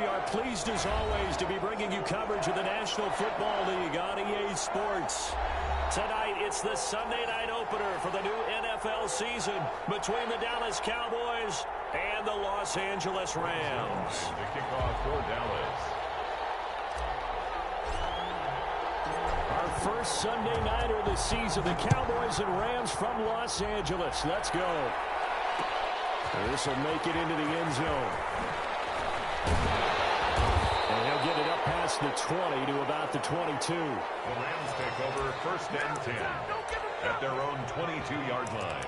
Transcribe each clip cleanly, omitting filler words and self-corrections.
We are pleased as always to be bringing you coverage of the National Football League on EA Sports. Tonight, it's the Sunday night opener for the new NFL season between the Dallas Cowboys and the Los Angeles Rams. The kickoff for Dallas. Our first Sunday nighter of the season, the Cowboys and Rams from Los Angeles. Let's go. This will make it into the end zone. And he'll get it up past the 20 to about the 22. The Rams take over first and 10 at their own 22-yard line.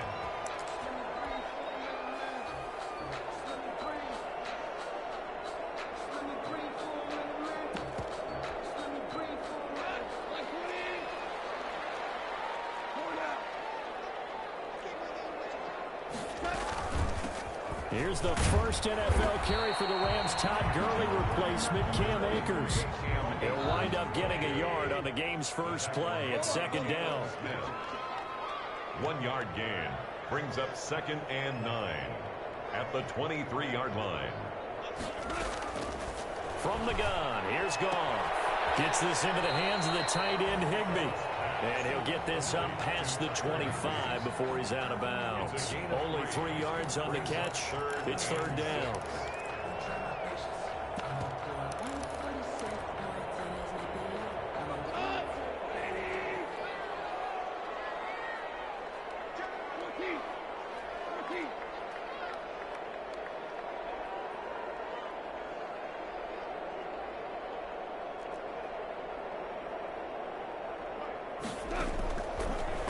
Here's the first NFL carry for the Rams' Todd Gurley replacement, Cam Akers. He'll wind up getting a yard on the game's first play at second down. 1 yard gain brings up second and 9 at the 23-yard line. From the gun, here's Goff. Gets this into the hands of the tight end, Higbee. And he'll get this up past the 25 before he's out of bounds. Only 3 yards on the catch. It's third down.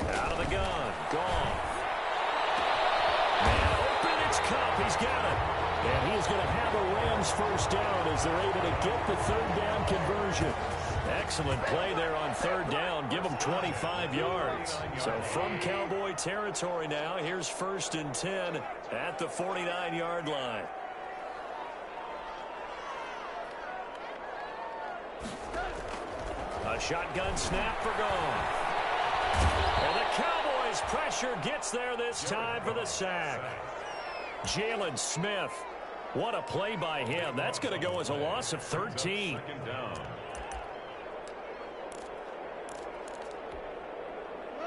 Out of the gun, Goff. And open, it's Cup. He's got it. And he's going to have a Rams first down as they're able to get the third down conversion. Excellent play there on third down. Give them 25 yards. So from Cowboy territory now, here's first and 10 at the 49-yard line. A shotgun snap for Goff. And the Cowboys' pressure gets there this time for the sack. Jalen Smith. What a play by him. That's going to go as a loss of 13.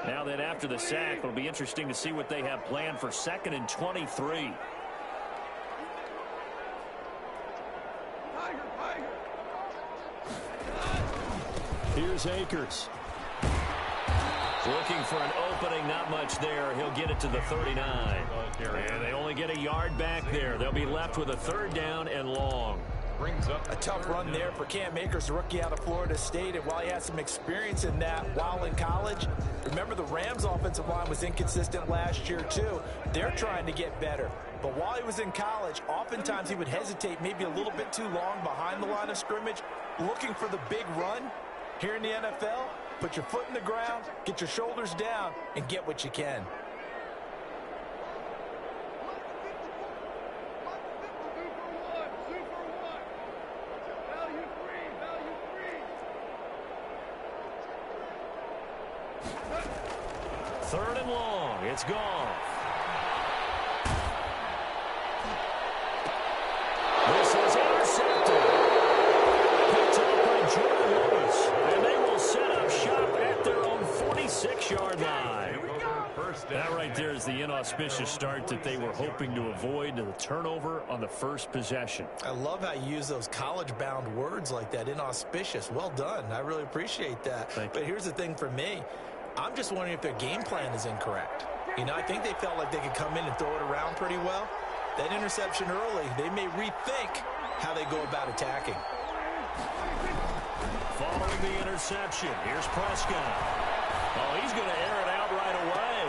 Now then, after the sack, it'll be interesting to see what they have planned for second and 23. Here's Akers. Looking for an opening, not much there. He'll get it to the 39. And they only get a yard back there. They'll be left with a third down and long. Brings up a tough run there for Cam Akers, the rookie out of Florida State. And while he had some experience in that while in college, remember the Rams' offensive line was inconsistent last year too. They're trying to get better. But while he was in college, oftentimes he would hesitate maybe a little bit too long behind the line of scrimmage, looking for the big run. Here in the NFL, put your foot in the ground, get your shoulders down, and get what you can. Third and long. It's Goff. This is intercepted. Picked up by Jordan Lewis. And they will set up shop at their own 46-yard line. That right there is the inauspicious start that they were hoping to avoid, the turnover on the first possession. I love how you use those college-bound words like that, inauspicious. Well done. I really appreciate that. But here's the thing for me. I'm just wondering if their game plan is incorrect. You know, I think they felt like they could come in and throw it around pretty well. That interception early, they may rethink how they go about attacking. Following the interception, here's Prescott. Oh, he's going to air it out right away.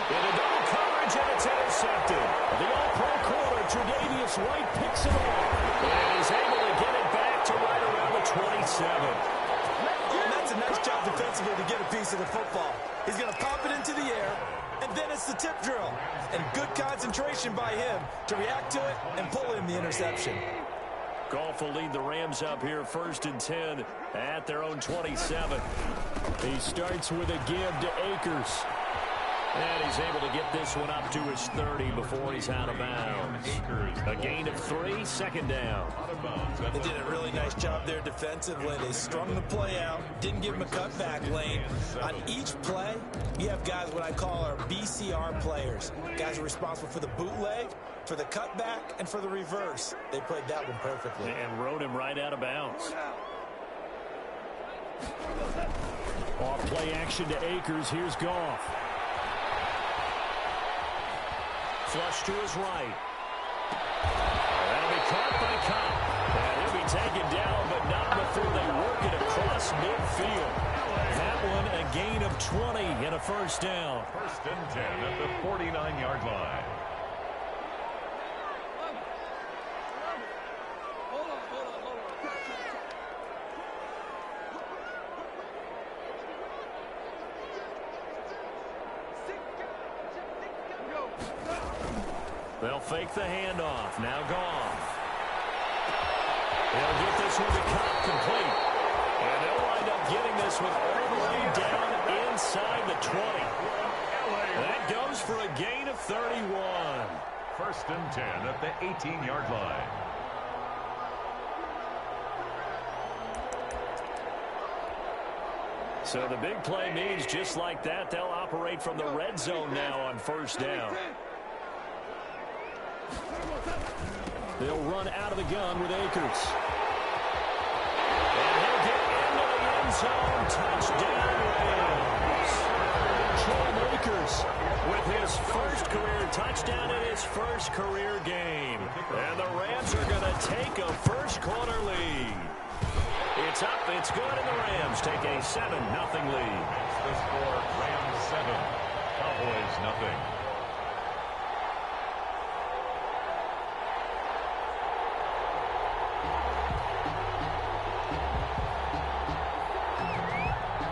Into double coverage, and it's intercepted. The all-pro corner, Tre'Davious White, picks it off. And he's able to get it back to right around the 27. And that's a nice job defensively to get a piece of the football. He's going to pop it into the air, and then it's the tip drill. And good concentration by him to react to it and pull in the interception. Goff will lead the Rams up here first and 10 at their own 27. He starts with a give to Akers. And he's able to get this one up to his 30 before he's out of bounds. A gain of 3, second down. They did a really nice job there defensively. They strung the play out, didn't give him a cutback lane. On each play, you have guys what I call our BCR players. Guys are responsible for the bootleg, for the cutback, and for the reverse. They played that one perfectly. And rode him right out of bounds. Off play action to Akers. Here's Goff. Flush to his right. That'll be caught by Cobb. And he'll be taken down, but not before they work it across midfield. That one a gain of 20 and a first down. First and 10 at the 49-yard line. They'll fake the handoff. Now Goff. They'll get this one to Cobb complete. And they'll wind up getting this one all the way down inside the 20. That goes for a gain of 31. First and 10 at the 18-yard line. So the big play means just like that, they'll operate from the red zone now on first down. They'll run out of the gun with Akers. And he'll get into the end zone. Touchdown, Rams. Cam Akers with his first career touchdown in his first career game. And the Rams are going to take a first quarter lead. It's up, it's good, and the Rams take a 7-0 lead. The score, Rams 7, Cowboys nothing.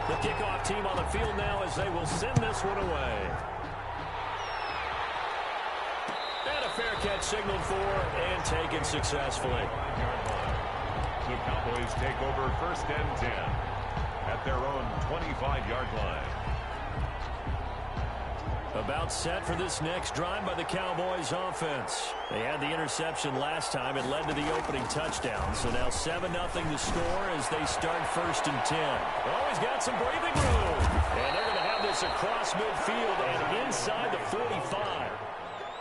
The kickoff team on the field now as they will send this one away. And a fair catch signaled for and taken successfully. The Cowboys take over first and 10 at their own 25-yard line. About set for this next drive by the Cowboys offense. They had the interception last time. It led to the opening touchdown. So now 7-0 the score as they start first and 10. Always got some breathing room. And they're going to have this across midfield and inside the 45.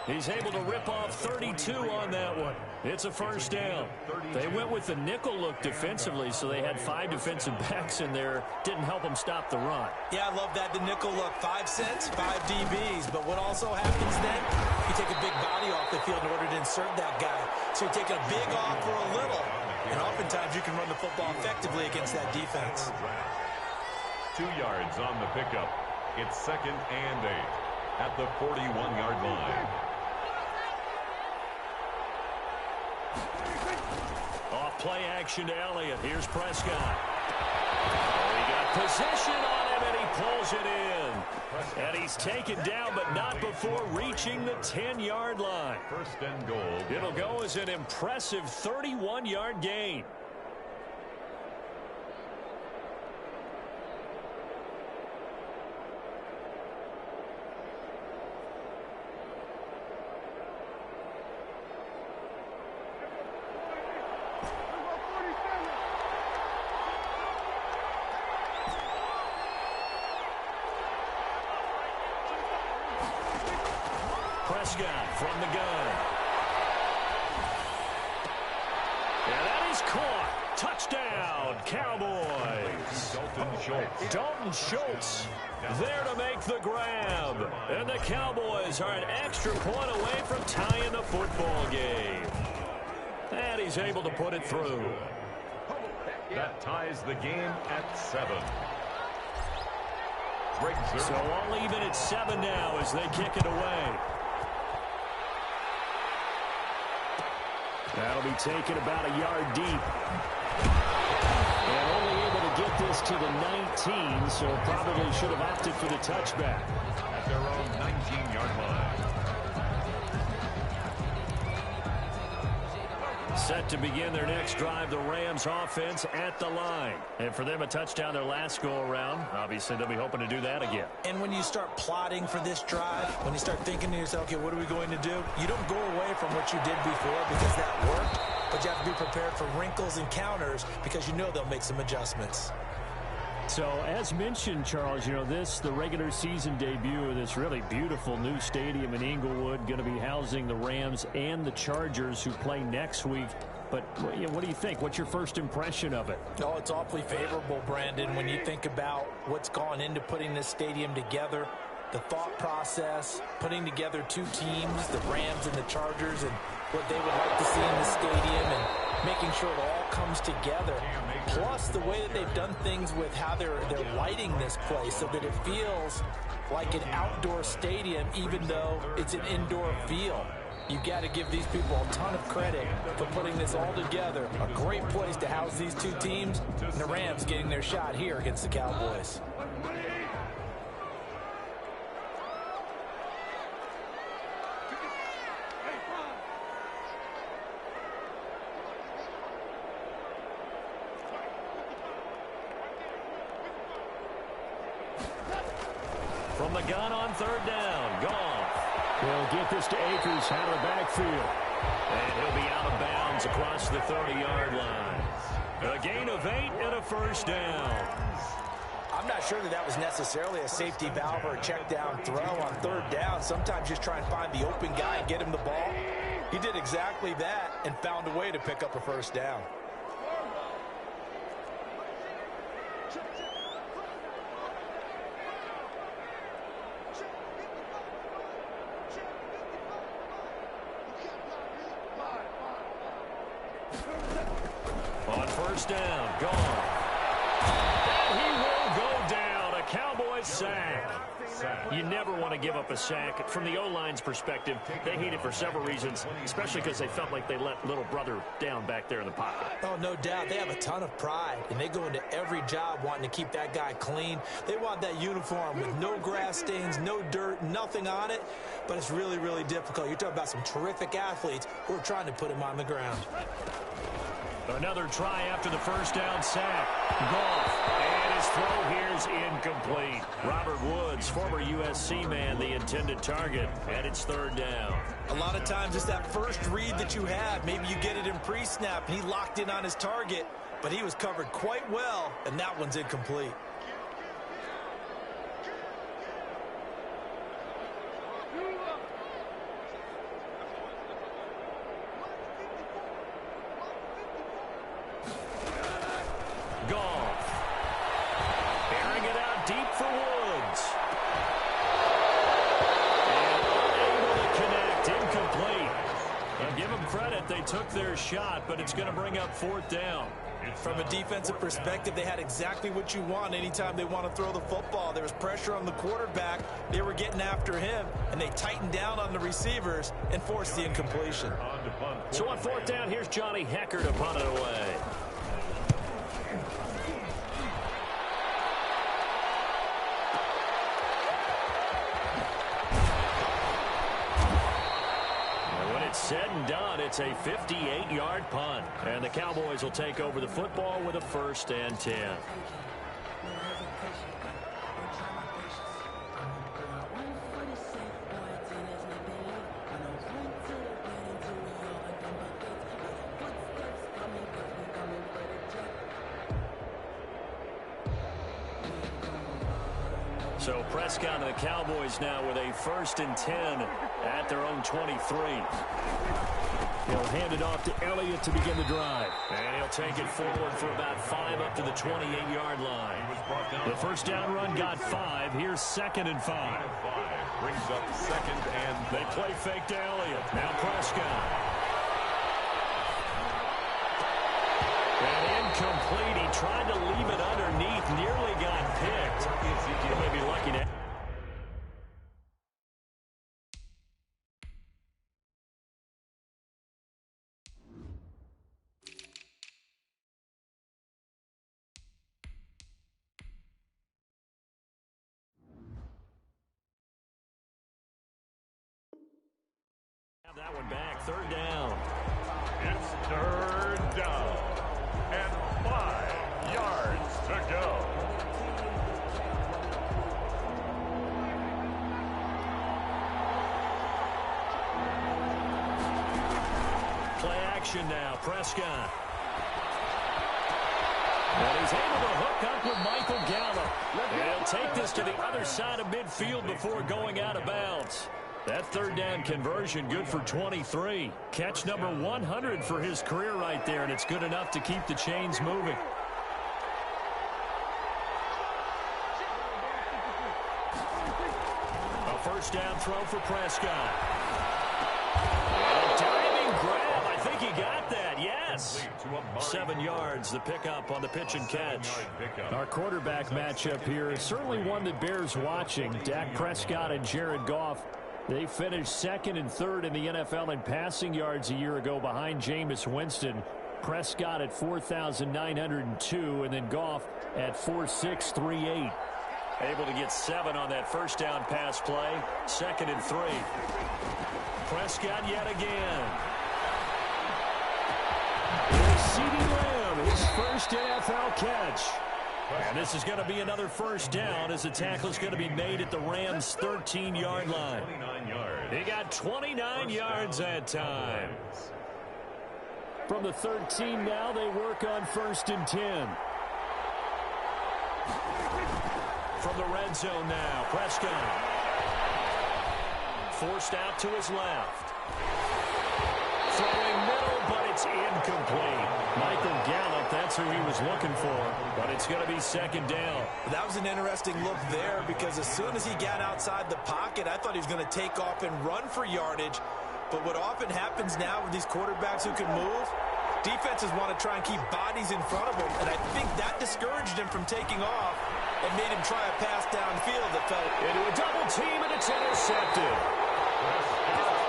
He's able to rip off 32 on that one. It's a first down. They went with the nickel look defensively, so they had 5 defensive backs in there. Didn't help them stop the run. Yeah, I love that, the nickel look. 5 cents, 5 DBs. But what also happens then, you take a big body off the field in order to insert that guy. So you're taking a big off for a little. And oftentimes you can run the football effectively against that defense. 2 yards on the pickup. It's second and 8 at the 41-yard line. Off play action to Elliott. Here's Prescott. Oh, he got possession on him, and he pulls it in. And he's taken down, but not before reaching the 10-yard line. First and goal. It'll go as an impressive 31-yard gain. Prescott from the gun. And that is caught. Touchdown, Cowboys. Dalton Schultz there to make the grab. And the Cowboys are an extra point away from tying the football game. And he's able to put it through. That ties the game at 7. So all even at 7 now as they kick it away. That'll be taken about a yard deep. And only able to get this to the 19, so probably should have opted for the touchback. At their own 19-yard line. Set to begin their next drive, the Rams offense at the line. And for them, a touchdown their last go-around. Obviously, they'll be hoping to do that again. And when you start plotting for this drive, when you start thinking to yourself, okay, what are we going to do? You don't go away from what you did before because that worked, but you have to be prepared for wrinkles and counters because you know they'll make some adjustments. So, as mentioned, Charles, you know, the regular season debut of this really beautiful new stadium in Inglewood, going to be housing the Rams and the Chargers who play next week. But you know, what do you think? What's your first impression of it? Oh, it's awfully favorable, Brandon, when you think about what's gone into putting this stadium together, the thought process, putting together two teams, the Rams and the Chargers, and what they would like to see in the stadium, and making sure it all comes together. Plus, the way that they've done things with how they're lighting this place so that it feels like an outdoor stadium, even though it's an indoor feel. You got to give these people a ton of credit for putting this all together. A great place to house these two teams, and the Rams getting their shot here against the Cowboys. From the gun on third down, Goff. He'll get this to Akers out of the backfield. And he'll be out of bounds across the 30-yard line. A gain of 8 and a first down. I'm not sure that was necessarily a safety valve or a check down throw on third down. Sometimes just try and find the open guy and get him the ball. He did exactly that and found a way to pick up a first down. On first down, gone. And he will go down. A Cowboys sack. You never want to give up a sack. From the O-line's perspective, they hate it for several reasons, especially because they felt like they let little brother down back there in the pocket. Oh, no doubt. They have a ton of pride, and they go into every job wanting to keep that guy clean. They want that uniform with no grass stains, no dirt, nothing on it, but it's really, really difficult. You're talking about some terrific athletes who are trying to put him on the ground. Another try after the first down sack. Goff. And his throw here's incomplete. Robert Woods, former USC man, the intended target. And it's third down. A lot of times it's that first read that you have. Maybe you get it in pre-snap, and he locked in on his target, but he was covered quite well, and that one's incomplete. Goff. Airing it out deep for Woods. And unable to connect. Incomplete. Now give them credit. They took their shot, but it's going to bring up fourth down. From a defensive perspective, they had exactly what you want anytime they want to throw the football. There was pressure on the quarterback. They were getting after him, and they tightened down on the receivers and forced the incompletion. So on fourth down, here's Johnny Hecker to punt it away. Said and done, it's a 58-yard punt. And the Cowboys will take over the football with a 1st and 10. So Prescott and the Cowboys now with a 1st and 10 at their own 23. He'll hand it off to Elliott to begin the drive. And he'll take it forward for about 5 up to the 28-yard line. The first down run got 5. Here's 2nd and 5. Brings up 2nd and they play fake to Elliott. Now Prescott. And incomplete. He tried to leave it underneath. Nearly got picked. He may be lucky to... Have that one back. 3rd down. Yes. Third down and 5 yards to go. Play action now. Prescott. And he's able to hook up with Michael Gallup. And he'll take this to the other side of midfield before going out of bounds. That third down conversion good for 23. Catch number 100 for his career right there, and it's good enough to keep the chains moving. A first down throw for Prescott. A diving grab. I think he got that. Yes. 7 yards, the pickup on the pitch and catch. Our quarterback matchup here is certainly one that bears watching. Dak Prescott and Jared Goff. They finished second and third in the NFL in passing yards a year ago behind Jameis Winston. Prescott at 4,902 and then Goff at 4,638. Able to get 7 on that first down pass play. 2nd and 3. Prescott yet again. CeeDee Lamb, his first NFL catch. And this is going to be another first down as the tackle is going to be made at the Rams' 13-yard line. He got 29 yards that time. From the 13 now, they work on 1st and 10. From the red zone now, Prescott. Forced out to his left. Throwing middle, but it's incomplete. Michael Gallup, that's who he was looking for, but it's going to be 2nd down. That was an interesting look there because as soon as he got outside the pocket, I thought he was going to take off and run for yardage. But what often happens now with these quarterbacks who can move, defenses want to try and keep bodies in front of them, and I think that discouraged him from taking off and made him try a pass downfield that fell into a double team, and it's intercepted.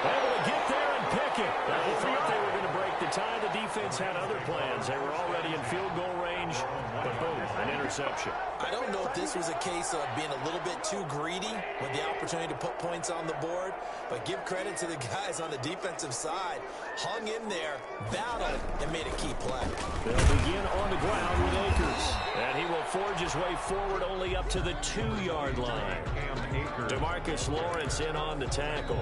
Able to get there and pick it. They thought they were going to break the tie. The defense had other plans. They were already in field goal range, but boom, an interception. I don't know if this was a case of being a little bit too greedy with the opportunity to put points on the board, but give credit to the guys on the defensive side. Hung in there, battled, and made a key play. They'll begin on the ground with Akers, and he will forge his way forward only up to the 2-yard line. DeMarcus Lawrence in on the tackle.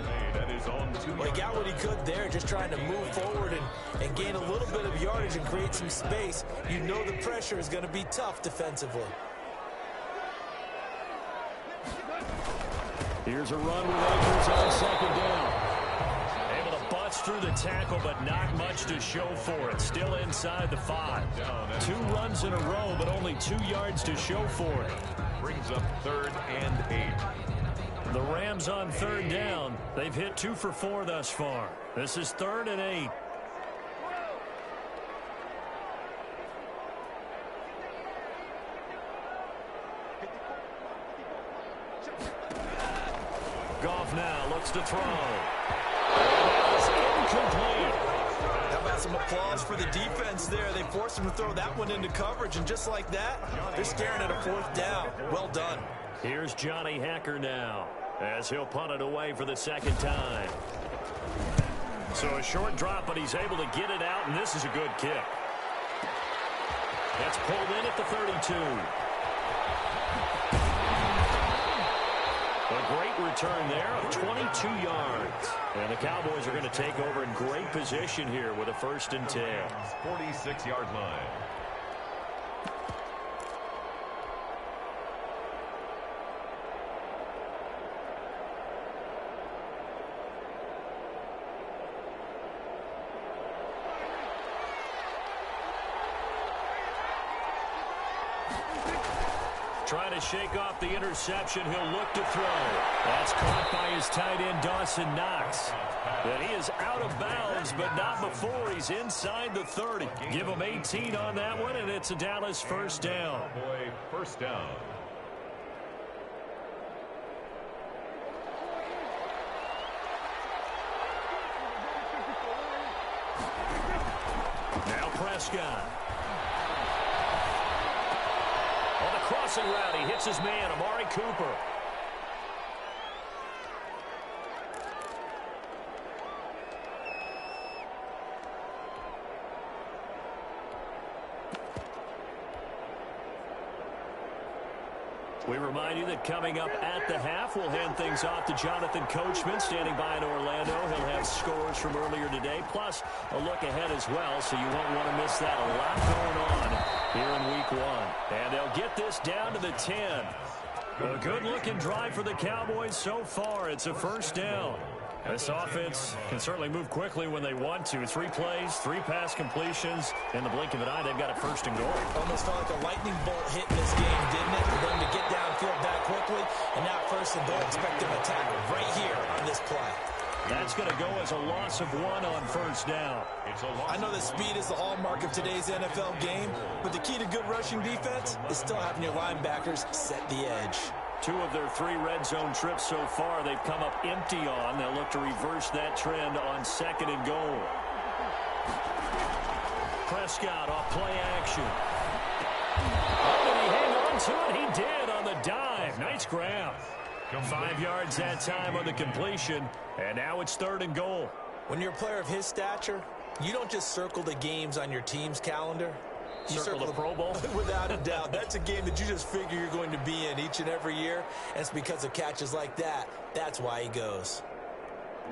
Well, he got what he could there, just trying to move forward and gain a little bit of yardage and create some space. You know the pressure is going to be tough defensively. Here's a run with Akers on 2nd down. Able to bust through the tackle, but not much to show for it. Still inside the 5. 2 runs in a row, but only 2 yards to show for it. Brings up 3rd and 8. The Rams on 3rd down. They've hit 2 for 4 thus far. This is 3rd and 8. Goff now looks to throw. It's incomplete. How about some applause for the defense there? They forced him to throw that one into coverage, and just like that, they're staring at a 4th down. Well done. Here's Johnny Hacker now as he'll punt it away for the 2nd time. So a short drop, but he's able to get it out, and this is a good kick. That's pulled in at the 32. A great return there of 22 yards. And the Cowboys are going to take over in great position here with a 1st and 10. 46-yard line. Trying to shake off the interception. He'll look to throw. That's caught by his tight end, Dawson Knox. And he is out of bounds, but not before he's inside the 30. Give him 18 on that one, and it's a Dallas 1st down. Boy, 1st down. Now Prescott. On the crossing route, he hits his man, Amari Cooper. We remind you that coming up at the half, we'll hand things off to Jonathan Coachman, standing by in Orlando. He'll have scores from earlier today, plus a look ahead as well, so you won't want to miss that. A lot going on here in Week 1. And they'll get this down to the 10. A good-looking drive for the Cowboys so far. It's a first down. This offense can certainly move quickly when they want to. 3 plays, 3 pass completions. In the blink of an eye, they've got a first and goal. Almost felt like a lightning bolt hit in this game, didn't it? For them to get downfield that quickly. And now first and goal, expect them to tackle right here on this play. That's going to go as a loss of 1 on first down. I know that speed is the hallmark of today's NFL game, but the key to good rushing defense is still having your linebackers set the edge. 2 of their 3 red zone trips so far, they've come up empty on. They'll look to reverse that trend on second and goal. Prescott off play action. Oh, did he hang on to it? He did on the dive. Nice grab. 5 yards that time on the completion, and now it's third and goal. When you're a player of his stature, you don't just circle the games on your team's calendar. You circle the Pro Bowl? Without a doubt. That's a game that you just figure you're going to be in each and every year. And it's because of catches like that. That's why he goes.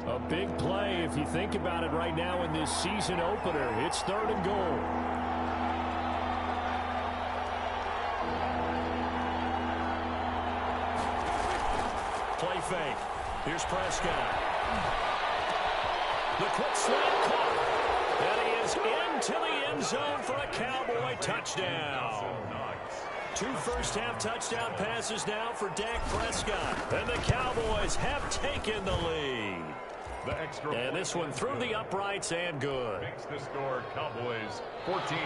A big play if you think about it right now in this season opener. It's third and goal. Play fake. Here's Prescott. The quick slant caught. And he is into the end zone for a Cowboy touchdown. 2 first-half touchdown passes now for Dak Prescott. And the Cowboys have taken the lead. And this one through the uprights and good. Makes the score Cowboys 14,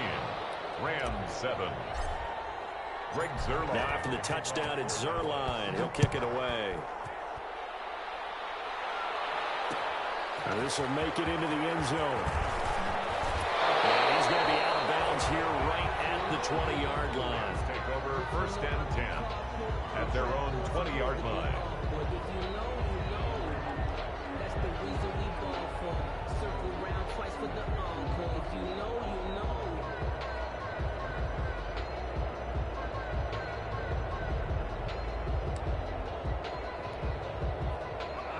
Rams 7. Greg Zuerlein. Now after the touchdown, it's Zuerlein. He'll kick it away. And this will make it into the end zone. And he's going to be out of bounds here right at the 20-yard line. Take over first and 10 at their own 20-yard line. That's the reason we ball for. Circle round twice for the encore. If you know, you know.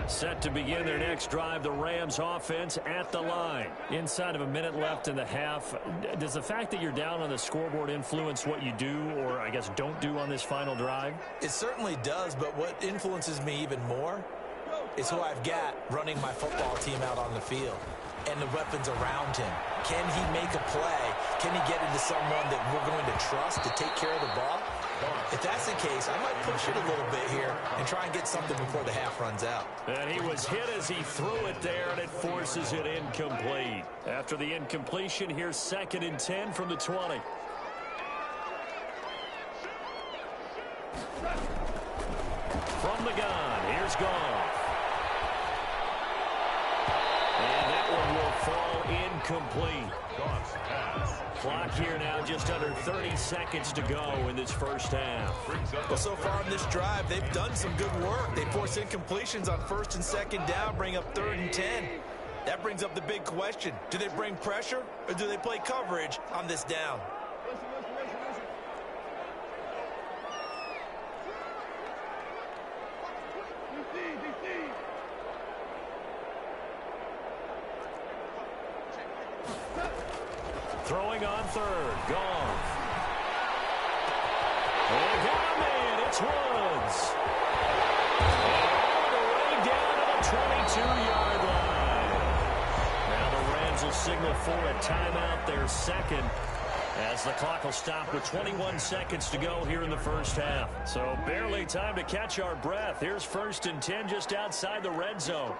Set to begin their next drive, the Rams offense at the line. Inside of a minute left in the half. Does the fact that you're down on the scoreboard influence what you do, or I guess don't do on this final drive? It certainly does, but what influences me even more is who I've got running my football team out on the field and the weapons around him. Can he make a play? Can he get into someone that we're going to trust to take care of the ball? If that's the case, I might push it a little bit here and try and get something before the half runs out. And he was hit as he threw it there, and it forces it incomplete. After the incompletion, here's second and 10 from the 20. From the gun, here's Goff. And that one will fall incomplete. Goff's pass. Clock here now, just under 30 seconds to go in this first half. Well, so far in this drive, they've done some good work. They force incompletions on first and second down, bring up third and 10. That brings up the big question. Do they bring pressure or do they play coverage on this down? Throwing on third, Goff. And got a man, it's Woods. And all the way down to the 22-yard line. Now the Rams will signal for a timeout, their second, as the clock will stop with 21 seconds to go here in the first half. So barely time to catch our breath. Here's first and 10 just outside the red zone.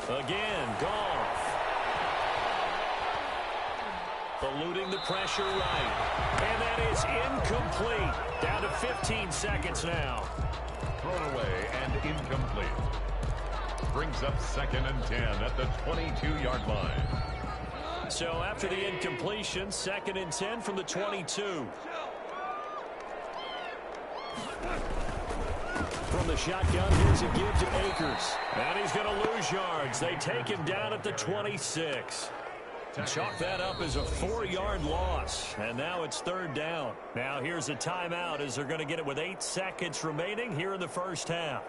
Again, Goff. Eluding the pressure right. And that is incomplete. Down to 15 seconds now. Thrown away and incomplete. Brings up second and 10 at the 22-yard line. So after the incompletion, second and 10 from the 22. From the shotgun, here's a give to Akers. And he's going to lose yards. They take him down at the 26. Chalk that up as a 4-yard loss, and now it's third down. Now here's a timeout as they're going to get it with 8 seconds remaining here in the first half.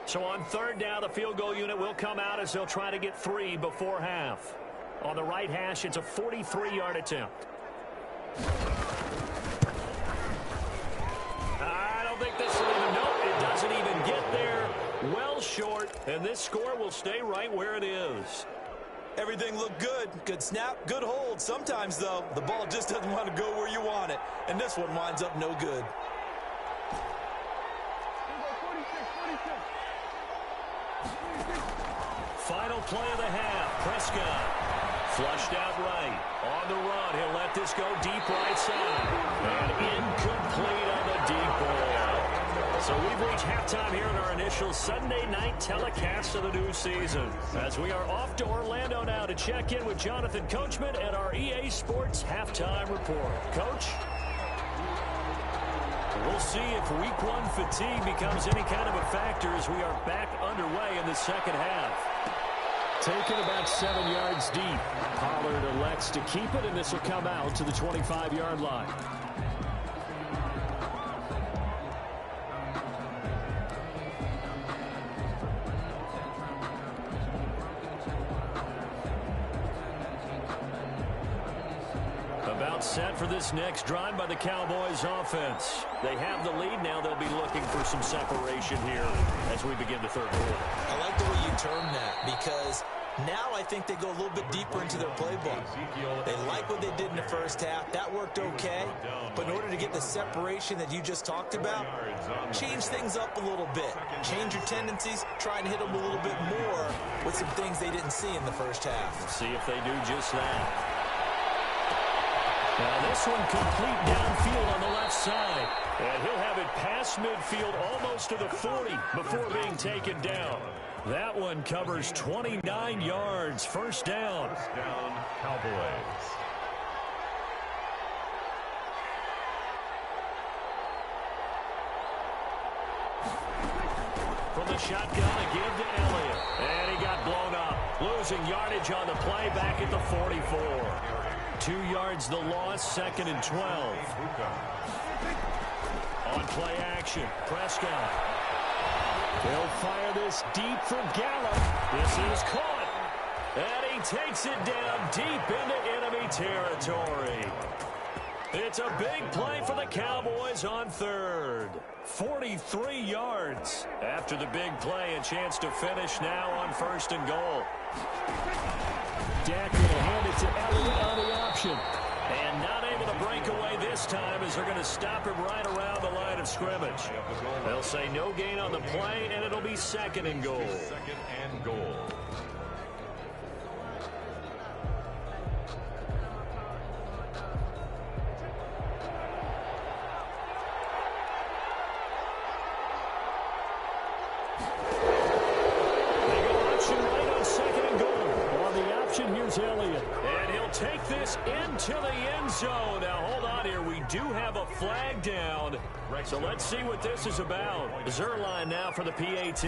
So on third down, the field goal unit will come out as they'll try to get 3 before half. On the right hash, it's a 43-yard attempt. I don't think this will even, nope, it doesn't even get there. Well short, and this score will stay right where it is. Everything looked good. Good snap, good hold. Sometimes, though, the ball just doesn't want to go where you want it. And this one winds up no good. Final play of the half. Prescott flushed out right. On the run, he'll let this go deep right side. And incomplete on the deep ball. So we've reached halftime here in our initial Sunday night telecast of the new season. As we are off to Orlando now to check in with Jonathan Coachman at our EA Sports Halftime Report. Coach? We'll see if week 1 fatigue becomes any kind of a factor as we are back underway in the second half. Taken about 7 yards deep. Pollard elects to keep it, and this will come out to the 25-yard line. About set for this next drive by the Cowboys offense. They have the lead. Now they'll be looking for some separation here as we begin the third quarter. I like the way you term that because now I think they go a little bit deeper into their playbook. They like what they did in the first half. That worked okay. But in order to get the separation that you just talked about, change things up a little bit. Change your tendencies. Try and hit them a little bit more with some things they didn't see in the first half. We'll see if they do just that. Now this one complete downfield on the left side. And he'll have it past midfield almost to the 40 before being taken down. That one covers 29 yards. First down. First down, Cowboys. From the shotgun, a give to Elliott. And he got blown up. Losing yardage on the play back at the 44. 2 yards the loss, 2nd and 12. On play action, Prescott. They'll fire this deep for Gallup. This is caught. And he takes it down deep into enemy territory. It's a big play for the Cowboys on third. 43 yards. After the big play, a chance to finish now on 1st and goal. Dak will hand it to Elliott on the option. And not able to break away this time as they're going to stop him right around the line of scrimmage. They'll say no gain on the play, and it'll be 2nd and goal. 2nd and goal. Here's Elliott, and he'll take this into the end zone. Now, hold on here. We do have a flag down, so let's see what this is about. Zerline now for the PAT.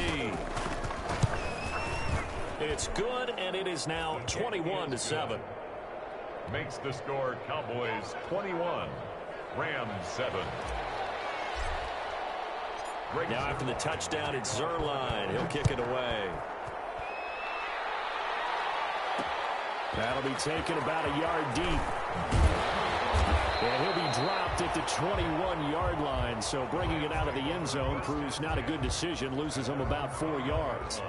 It's good, and it is now 21-7. Makes the score Cowboys 21, Rams 7. Now after the touchdown, it's Zerline. He'll kick it away. That'll be taken about a yard deep. And he'll be dropped at the 21-yard line. So bringing it out of the end zone proves not a good decision. Loses him about 4 yards.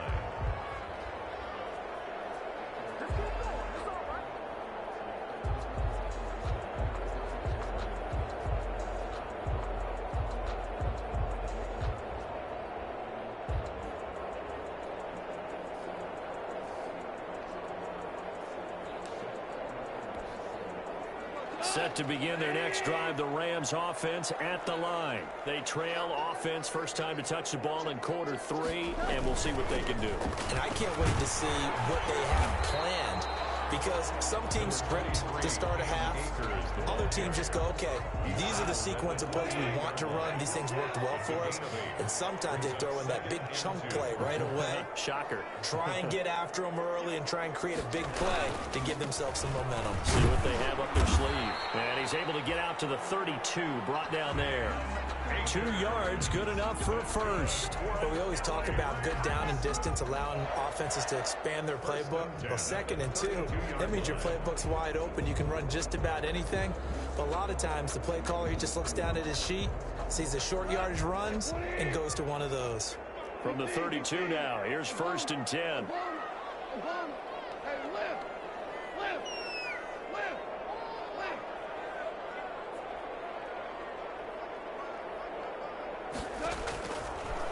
Set to begin their next drive, the Rams offense at the line. They trail offense, first time to touch the ball in quarter 3, and we'll see what they can do. And I can't wait to see what they have planned. because some teams script to start a half. Other teams just go, okay, these are the sequence of plays we want to run. These things worked well for us. And sometimes they throw in that big chunk play right away. Shocker. Try and get after them early and try and create a big play to give themselves some momentum. See what they have up their sleeve. And he's able to get out to the 32, brought down there. 2 yards, good enough for a first. But we always talk about good down and distance, allowing offenses to expand their playbook. Well, 2nd and 2, that means your playbook's wide open. You can run just about anything. But a lot of times, the play caller, he just looks down at his sheet, sees the short yardage runs, and goes to one of those. From the 32 now, here's 1st and 10.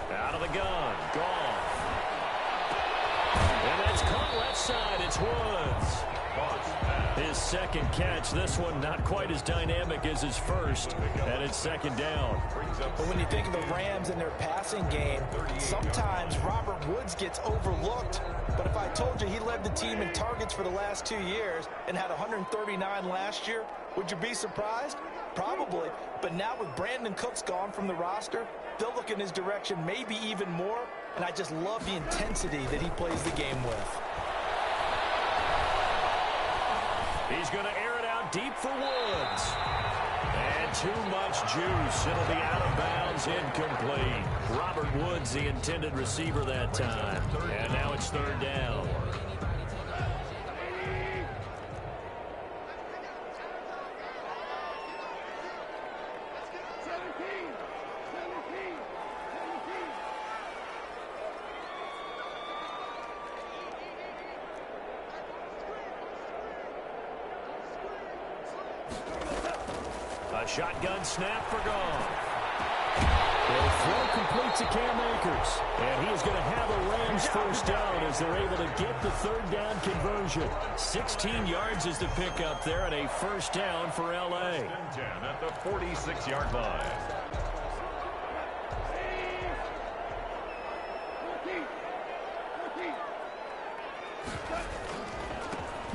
Out of the gun, Goff. And that's caught left side, it's Woods. His 2nd catch, this one not quite as dynamic as his first, and it's 2nd down. But when you think of the Rams and their passing game, sometimes Robert Woods gets overlooked. But if I told you he led the team in targets for the last 2 years and had 139 last year, would you be surprised? Probably. But now with Brandon Cooks gone from the roster, they'll look in his direction maybe even more. And I just love the intensity that he plays the game with. He's going to air it out deep for Woods. And too much juice. It'll be out of bounds, incomplete. Robert Woods, the intended receiver that time. And now it's 3rd down. A shotgun snap for Goff. The throw complete to Cam Akers. And he is going to have a Rams 1st down as they're able to get the 3rd down conversion. 16 yards is the pickup there and a 1st down for L.A. 10 at the 46-yard line.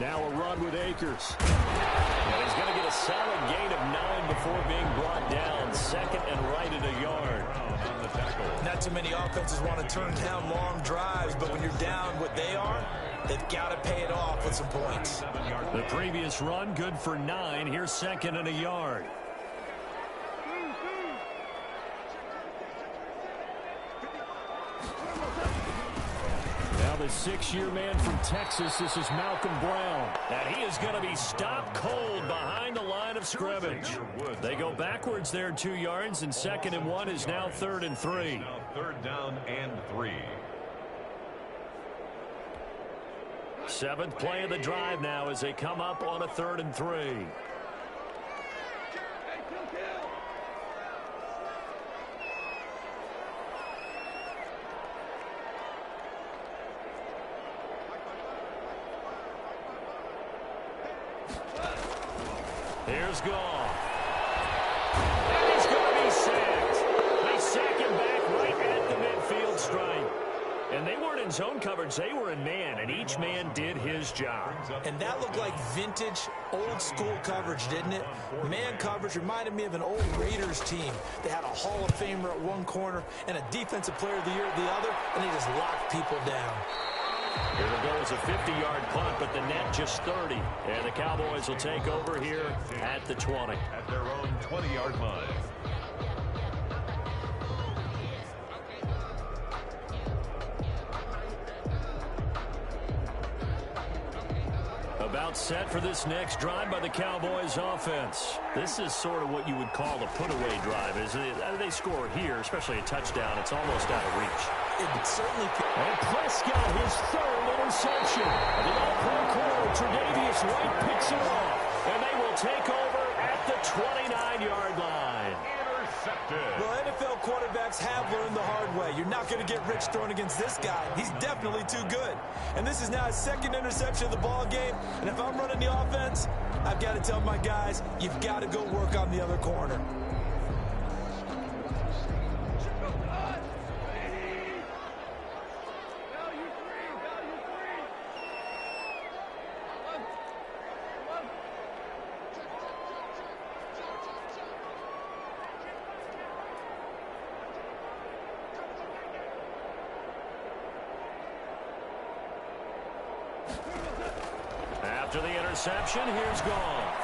Now a run with Akers. And he's going to get a solid gain of 9 before being brought down. 2nd and right at a yard. On the tackle. Not too many offenses want to turn down long drives, but when you're down what they are, they've got to pay it off with some points. The previous run good for 9. Here's 2nd and a yard. The 6-year man from Texas, this is Malcolm Brown. And he is going to be stopped cold behind the line of scrimmage. They go backwards there 2 yards, and 2nd and 1 is now 3rd and 3. Now 3rd down and 3. 7th play of the drive now as they come up on a 3rd and 3. Here's Goff. And he's going to be sacked. They sack him back right at the midfield stripe. And they weren't in zone coverage. They were in man, and each man did his job. And that looked like vintage, old-school coverage, didn't it? Man coverage reminded me of an old Raiders team. They had a Hall of Famer at one corner and a Defensive Player of the Year at the other, and they just locked people down. Here it goes, a 50-yard punt, but the net just 30. And the Cowboys will take over here at the 20. At their own 20-yard line. About set for this next drive by the Cowboys offense. This is sort of what you would call a put-away drive. As they score here, especially a touchdown, it's almost out of reach. It certainly could. And Prescott, his 3rd interception. The all-pro corner, Tre'Davious White picks it off. And they will take over at the 29-yard line. Intercepted. Well, NFL quarterbacks have learned the hard way. You're not going to get rich throwing against this guy. He's definitely too good. And this is now his 2nd interception of the ball game. And if I'm running the offense, I've got to tell my guys, you've got to go work on the other corner. After the interception, here's Goff.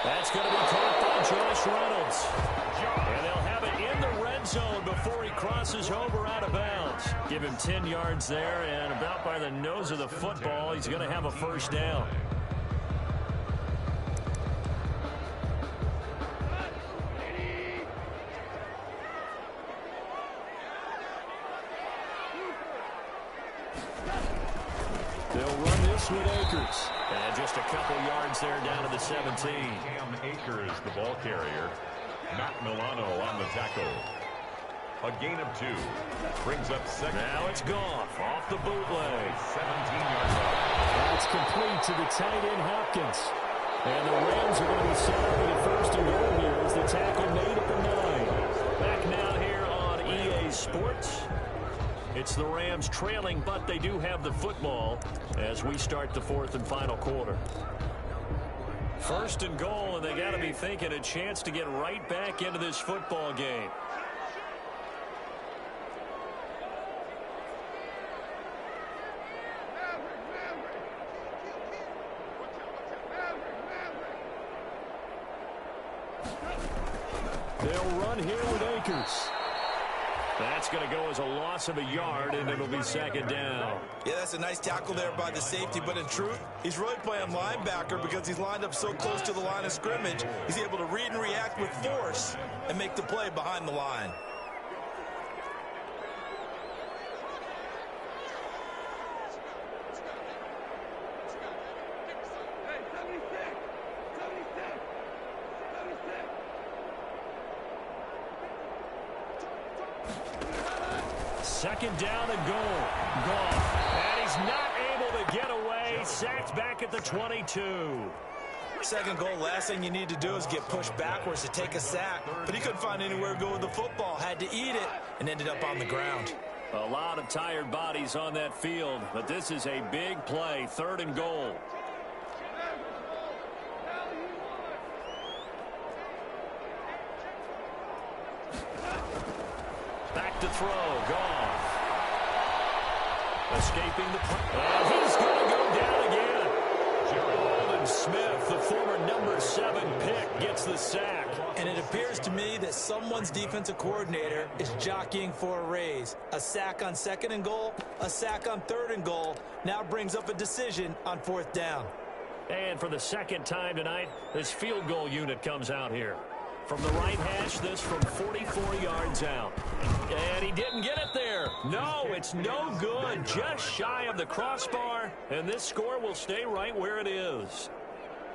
That's going to be caught by Josh Reynolds. And they'll have it in the red zone before he crosses over out of bounds. Give him 10 yards there, and about by the nose of the football, he's going to have a first down. They'll run this with Akers. And just a couple yards there down to the 17. Cam Akers, the ball carrier. Matt Milano on the tackle. A gain of 2. Brings up second. Now it's Goff off the bootleg. 17-yard line. That's complete to the tight end Hopkins. And the Rams are going to be set up with a first and goal here as the tackle made at the 9. Back now here on EA Sports. It's the Rams trailing, but they do have the football as we start the 4th and final quarter. First and goal, and they got to be thinking a chance to get right back into this football game. They'll run here with Akers. That's going to go as a loss of a yard, and it'll be second down. Yeah, that's a nice tackle there by the safety, but in truth, he's really playing linebacker because he's lined up so close to the line of scrimmage. He's able to read and react with force and make the play behind the line. Second down and goal. Goff. And he's not able to get away. Sacked back at the 22. Second goal, last thing you need to do is get pushed backwards to take a sack. But he couldn't find anywhere to go with the football. Had to eat it and ended up on the ground. A lot of tired bodies on that field, but this is a big play. 3rd and goal. Back to throw. Goff. Escaping the play. And he's going to go down again. Aldon Smith, the former number 7 pick, gets the sack. And it appears to me that someone's defensive coordinator is jockeying for a raise. A sack on 2nd and goal, a sack on 3rd and goal, now brings up a decision on 4th down. And for the second time tonight, this field goal unit comes out here. From the right hash, this from 44 yards out. And he didn't get it there. No, it's no good. Just shy of the crossbar. And this score will stay right where it is.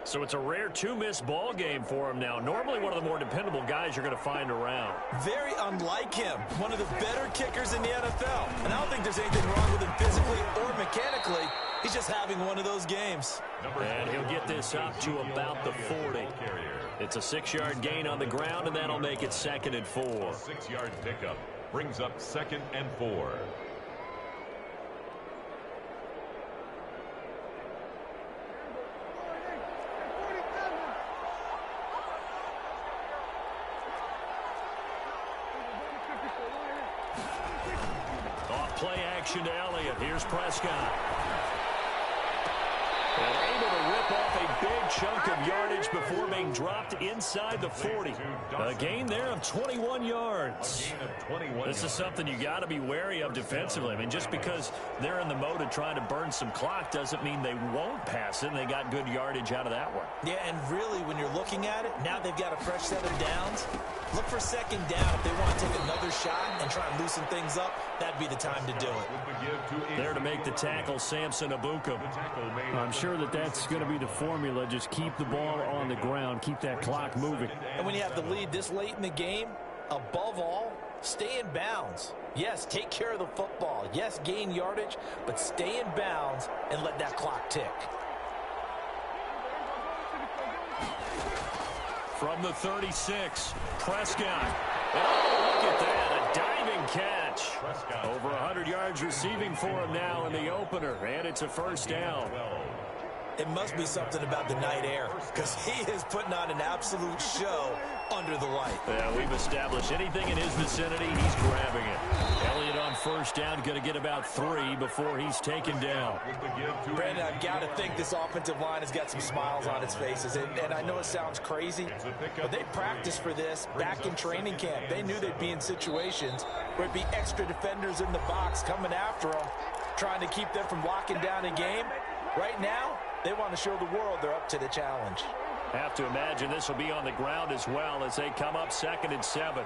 So it's a rare 2-miss ball game for him now. Normally one of the more dependable guys you're going to find around. Very unlike him. One of the better kickers in the NFL. And I don't think there's anything wrong with him physically or mechanically. He's just having one of those games. And he'll get this up to about the 40. It's a 6-yard gain on the ground, and that'll make it 2nd and 4. 6-yard pickup brings up 2nd and 4. Off play action to Elliott. Here's Prescott. And able to rip off a big chunk of yardage before being dropped inside the 40. A gain there of 21 yards. This is something you got to be wary of defensively. I mean, just because they're in the mode of trying to burn some clock doesn't mean they won't pass it, and they got good yardage out of that one. Yeah, and really, when you're looking at it, now they've got a fresh set of downs. Look for 2nd down. If they want to take another shot and try and loosen things up, that'd be the time to do it. There to make the tackle, Samson Abukum. I'm sure that's going to be the formula. Just keep the ball on the ground. Keep that clock moving. And when you have the lead this late in the game, above all, stay in bounds. Yes, take care of the football. Yes, gain yardage, but stay in bounds and let that clock tick. From the 36, Prescott. Oh, look at that, a diving catch. Over 100 yards receiving for him now in the opener, and it's a first down. It must be something about the night air, because he is putting on an absolute show under the light. Yeah, we've established anything in his vicinity, he's grabbing it. Elliott on first down, going to get about 3 before he's taken down. Brandon, I've got to think this offensive line has got some smiles on its faces. And I know it sounds crazy, but they practiced for this back in training camp. They knew they'd be in situations where it'd be extra defenders in the box coming after them, trying to keep them from locking down a game. Right now, they want to show the world they're up to the challenge. Have to imagine this will be on the ground as well as they come up 2nd and 7.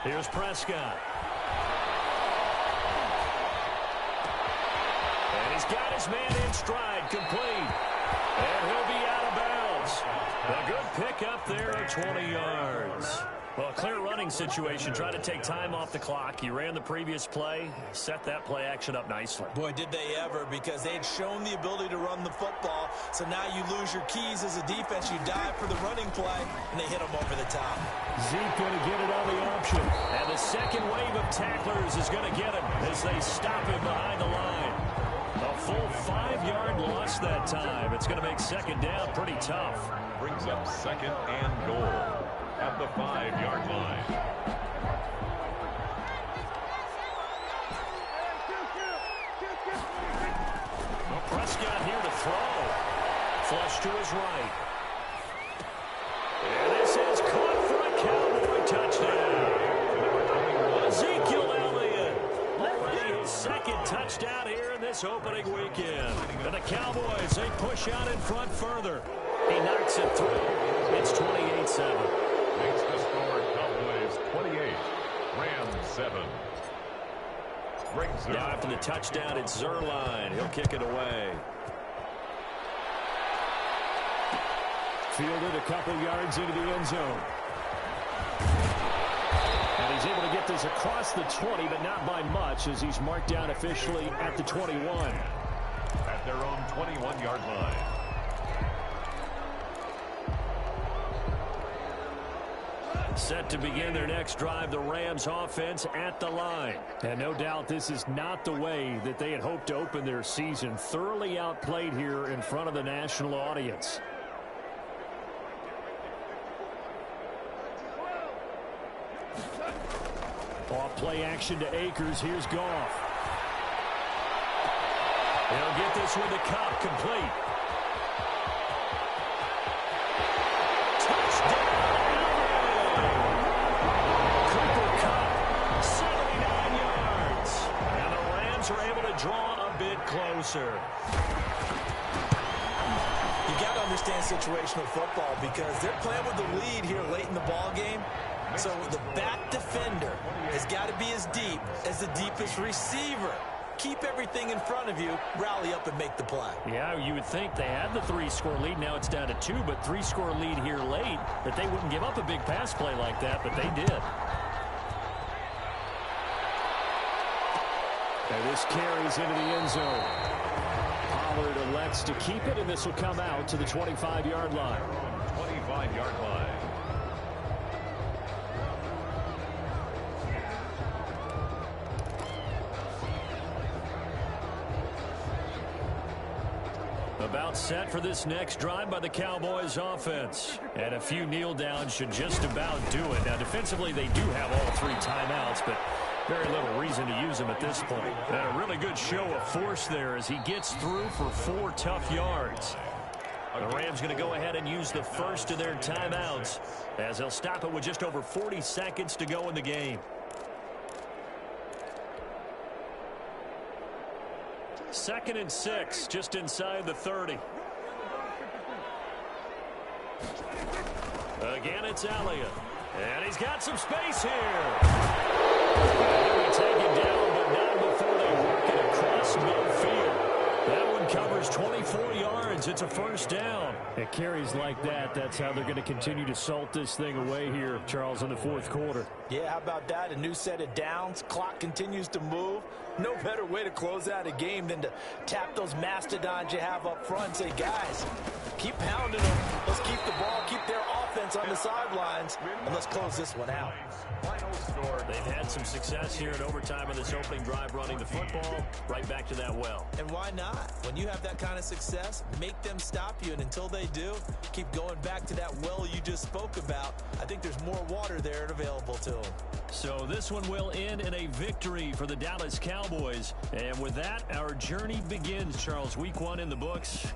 Here's Prescott. And he's got his man in stride, complete. And he'll be out of bounds. A good pickup there at 20 yards. Well, a clear running situation. Try to take time off the clock. He ran the previous play, set that play action up nicely. Boy, did they ever, because they had shown the ability to run the football. So now you lose your keys as a defense. You dive for the running play, and they hit them over the top. Zeke going to get it on the option. And the second wave of tacklers is going to get him as they stop him behind the line. A full 5-yard loss that time. It's going to make second down pretty tough. Brings up 2nd and goal at the 5-yard line. Well, Prescott here to throw. Flush to his right. And this is caught for a Cowboy touchdown. Ezekiel Elliott getting his 2nd touchdown here in this opening weekend. And the Cowboys, they push out in front further. He knocks it through. It's 28-7. Makes the score Cowboys 28, Rams 7. Now after the touchdown, it's Zerline. He'll kick it away. Fielded a couple yards into the end zone. And he's able to get this across the 20, but not by much, as he's marked down officially at the 21. At their own 21-yard line. Set to begin their next drive, the Rams offense at the line. And no doubt this is not the way that they had hoped to open their season. Thoroughly outplayed here in front of the national audience. Off play action to Akers. Here's Goff. He'll get this with the Cup complete. Draw a bit closer. You got to understand situational football because they're playing with the lead here late in the ball game. So the back defender has got to be as deep as the deepest receiver. Keep everything in front of you, rally up and make the play. Yeah, you would think they had the 3-score lead. Now it's down to 2, but 3-score lead here late, that they wouldn't give up a big pass play like that, but they did. And this carries into the end zone. Pollard elects to keep it, and this will come out to the 25-yard line. 25-yard line. About set for this next drive by the Cowboys offense. And a few kneel downs should just about do it. Now defensively they do have all 3 timeouts, but very little reason to use them at this point. And a really good show of force there as he gets through for 4 tough yards. The Rams going to go ahead and use the first of their timeouts as they'll stop it with just over 40 seconds to go in the game. Second and 6, just inside the 30. Again, it's Elliott. And he's got some space here. He'll be taken down, but not before they work it across midfield. That one covers 24 yards. It's a first down. It carries like that. That's how they're going to continue to salt this thing away here, Charles, in the 4th quarter. Yeah, how about that? A new set of downs. Clock continues to move. No better way to close out a game than to tap those mastodons you have up front and say, guys, keep pounding them. Let's keep the ball, keep their offense on the sidelines, and let's close this one out. scored. They've had some success here in overtime of this opening drive running the football right back to that well. And why not? When you have that kind of success, make them stop you. And until they do, keep going back to that well you just spoke about. I think there's more water there available to them. So this one will end in a victory for the Dallas Cowboys. And with that, our journey begins, Charles. Week 1 in the books.